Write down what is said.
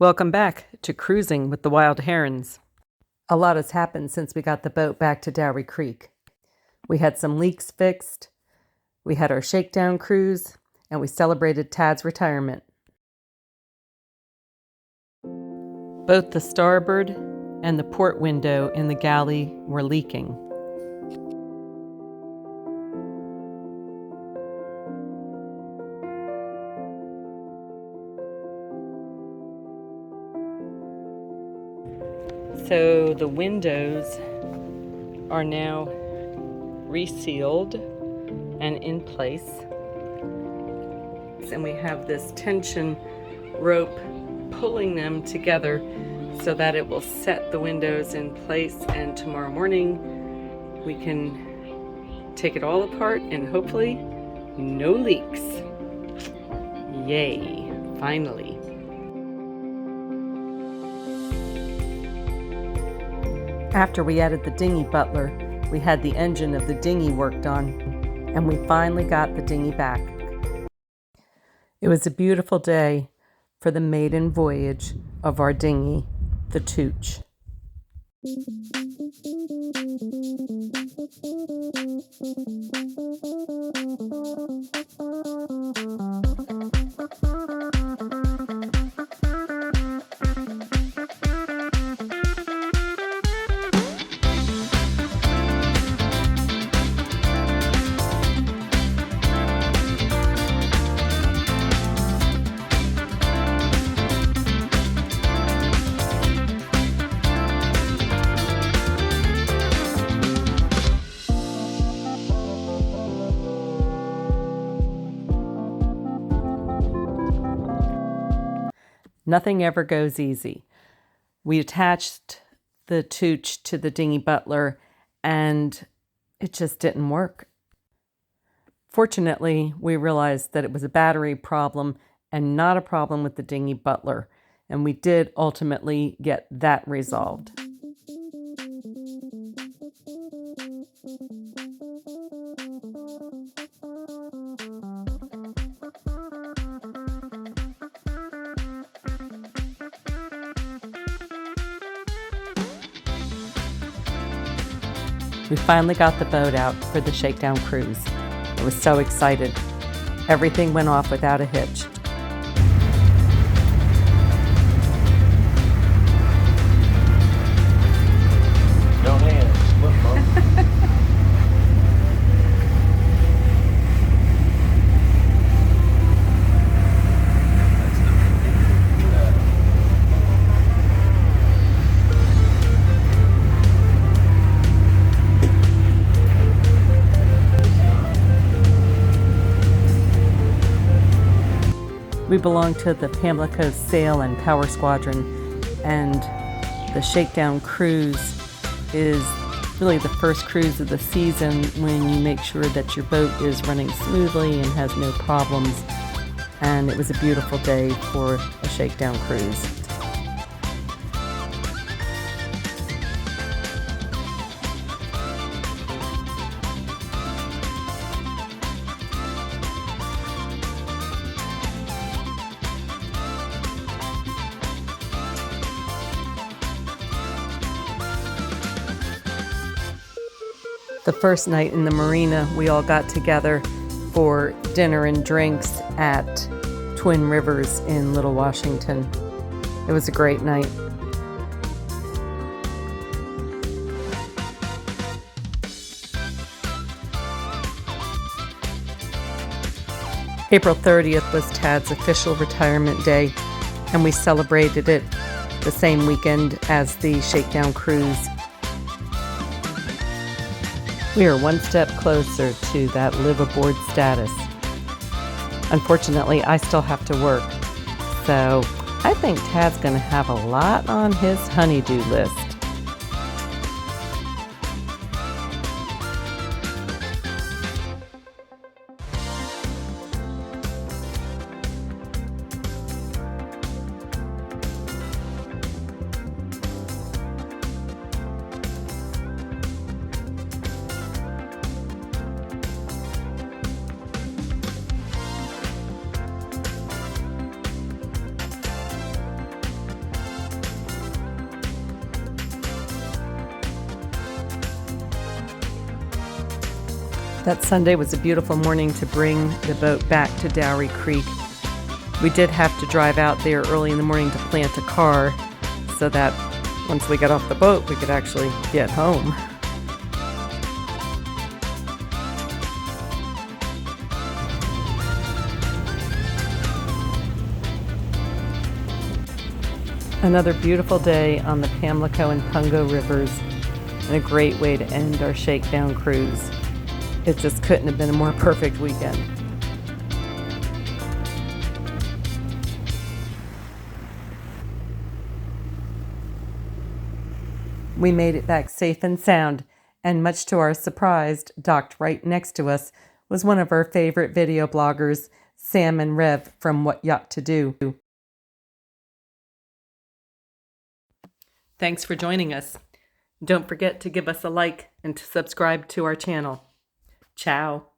Welcome back to Cruising with the Wild Herons. A lot has happened since we got the boat back to Dowry Creek. We had some leaks fixed, we had our Shakedown Cruise, and we celebrated Tad's retirement. Both the starboard and the port window in the galley were leaking. So the windows are now resealed and in place. And we have this tension rope pulling them together so that it will set the windows in place, and tomorrow morning we can take it all apart and hopefully no leaks. Yay, finally. After we added the dinghy butler, we had the engine of the dinghy worked on, and we finally got the dinghy back. It was a beautiful day for the maiden voyage of our dinghy, the TOOCH. Nothing ever goes easy. We attached the TOOCH to the dinghy butler and it just didn't work. Fortunately, we realized that it was a battery problem and not a problem with the dinghy butler, and we did ultimately get that resolved. We finally got the boat out for the Shakedown Cruise. I was so excited. Everything went off without a hitch. No hands, look, Mom. We belong to the Pamlico Sail and Power Squadron, and the Shakedown Cruise is really the first cruise of the season when you make sure that your boat is running smoothly and has no problems. And it was a beautiful day for a Shakedown Cruise. The first night in the marina, we all got together for dinner and drinks at Twin Rivers in Little Washington. It was a great night. April 30th was Tad's official retirement day, and we celebrated it the same weekend as the Shakedown Cruise. We are one step closer to that live aboard status. Unfortunately, I still have to work, so I think Tad's going to have a lot on his honey-do list. That Sunday was a beautiful morning to bring the boat back to Dowry Creek. We did have to drive out there early in the morning to plant a car so that once we got off the boat, we could actually get home. Another beautiful day on the Pamlico and Pungo rivers, and a great way to end our Shakedown cruise. It just couldn't have been a more perfect weekend. We made it back safe and sound, and much to our surprise, docked right next to us was one of our favorite video bloggers, Sam and Rev from What Yacht to Do. Thanks for joining us. Don't forget to give us a like and to subscribe to our channel. Ciao.